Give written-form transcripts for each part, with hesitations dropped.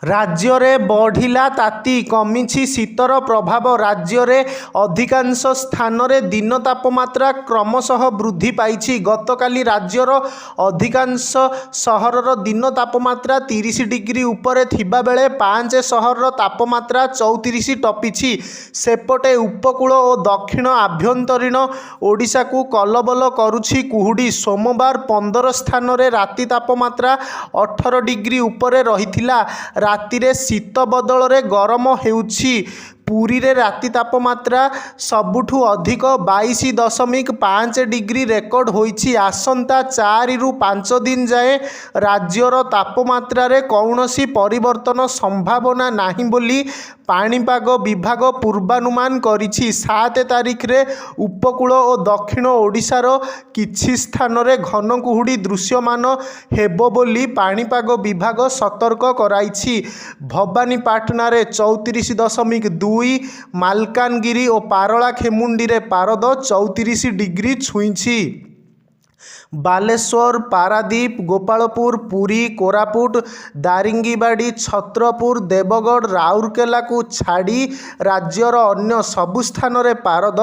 ରାଜ୍ୟରେ ବଢ଼ିଲା ତାତି, କମିଛି ଶୀତର ପ୍ରଭାବ। ରାଜ୍ୟରେ ଅଧିକାଂଶ ସ୍ଥାନରେ ଦିନ ତାପମାତ୍ରା କ୍ରମଶଃ ବୃଦ୍ଧି ପାଇଛି। ଗତକାଲି ରାଜ୍ୟର ଅଧିକାଂଶ ସହରର ଦିନ ତାପମାତ୍ରା 30 ଡିଗ୍ରୀ ଉପରେ ଥିବାବେଳେ 5 ସହରର ତାପମାତ୍ରା 34 ଟପିଛି। ସେପଟେ ଉପକୂଳ ଓ ଦକ୍ଷିଣ ଆଭ୍ୟନ୍ତରୀଣ ଓଡ଼ିଶାକୁ କଲବଲ କରୁଛି କୁହୁଡ଼ି। ସୋମବାର 15 ସ୍ଥାନରେ ରାତି ତାପମାତ୍ରା 18 ଡିଗ୍ରୀ ଉପରେ ରହିଥିଲା। ରାତିରେ ଶୀତ ବଦଳରେ ଗରମ ହେଉଛି। ପୁରୀରେ ରାତି ତାପମାତ୍ରା ସବୁଠୁ ଅଧିକ 22.5 ଡିଗ୍ରୀ ରେକର୍ଡ ହୋଇଛି। ଆସନ୍ତା 4ରୁ 5 ଦିନ ଯାଏଁ ରାଜ୍ୟର ତାପମାତ୍ରାରେ କୌଣସି ପରିବର୍ତ୍ତନ ସମ୍ଭାବନା ନାହିଁ ବୋଲି ପାଣିପାଗ ବିଭାଗ ପୂର୍ବାନୁମାନ କରିଛି। 7 ତାରିଖରେ ଉପକୂଳ ଓ ଦକ୍ଷିଣ ଓଡ଼ିଶାର କିଛି ସ୍ଥାନରେ ଘନ କୁହୁଡ଼ି ଦୃଶ୍ୟମାନ ହେବ ବୋଲି ପାଣିପାଗ ବିଭାଗ ସତର୍କ କରାଇଛି। ଭବାନୀପାଟଣାରେ 34.2, ମାଲକାନଗିରି ଓ ପାରଳାଖେମୁଣ୍ଡିରେ ପାରଦ 34 ଡିଗ୍ରୀ ଛୁଇଁଛି। ବାଲେଶ୍ୱର, ପାରାଦୀପ, ଗୋପାଳପୁର, ପୁରୀ, କୋରାପୁଟ, ଦାରିଙ୍ଗିବାଡ଼ି, ଛତ୍ରପୁର, ଦେବଗଡ଼, ରାଉରକେଲାକୁ ଛାଡ଼ି ରାଜ୍ୟର ଅନ୍ୟ ସବୁ ସ୍ଥାନରେ ପାରଦ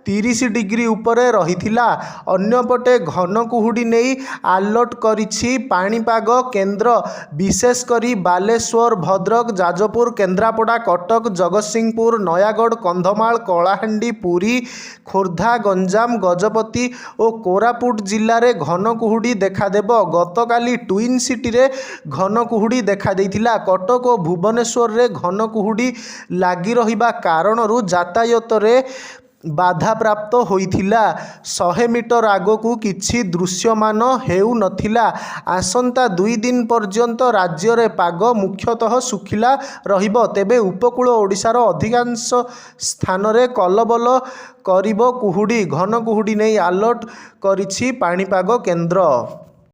30 ଡିଗ୍ରୀ ଉପରେ ରହିଥିଲା। ଅନ୍ୟପଟେ ଘନ କୁହୁଡ଼ି ନେଇ ଆଲର୍ଟ କରିଛି ପାଣିପାଗ କେନ୍ଦ୍ର। ବିଶେଷ କରି ବାଲେଶ୍ୱର, ଭଦ୍ରକ, ଯାଜପୁର, କେନ୍ଦ୍ରାପଡ଼ା, କଟକ, ଜଗତସିଂହପୁର, ନୟାଗଡ଼, କନ୍ଧମାଳ, କଳାହାଣ୍ଡି, ପୁରୀ, ଖୋର୍ଦ୍ଧା, ଗଞ୍ଜାମ, ଗଜପତି ଓ କୋରାପୁଟ ଜିଲ୍ଲାରେ ଘନ କୁହୁଡ଼ି ଦେଖାଦେବ। ଗତକାଲି ଟ୍ୱିନ୍ ସିଟିରେ ଘନ କୁହୁଡ଼ି ଦେଖାଦେଇଥିଲା। କଟକ ଓ ଭୁବନେଶ୍ୱରରେ ଘନ କୁହୁଡ଼ି ଲାଗି ରହିବା କାରଣରୁ ଯାତାୟାତରେ ବାଧାପ୍ରାପ୍ତ ହୋଇଥିଲା। 100 ମିଟର ଆଗକୁ କିଛି ଦୃଶ୍ୟମାନ ହେଉନଥିଲା। ଆସନ୍ତା 2 ଦିନ ପର୍ଯ୍ୟନ୍ତ ରାଜ୍ୟରେ ପାଗ ମୁଖ୍ୟତଃ ଶୁଖିଲା ରହିବ। ତେବେ ଉପକୂଳ ଓଡ଼ିଶାର ଅଧିକାଂଶ ସ୍ଥାନରେ କଲବଲ କରିବ କୁହୁଡ଼ି। ଘନ କୁହୁଡ଼ି ନେଇ ଆଲର୍ଟ କରିଛି ପାଣିପାଗ କେନ୍ଦ୍ର।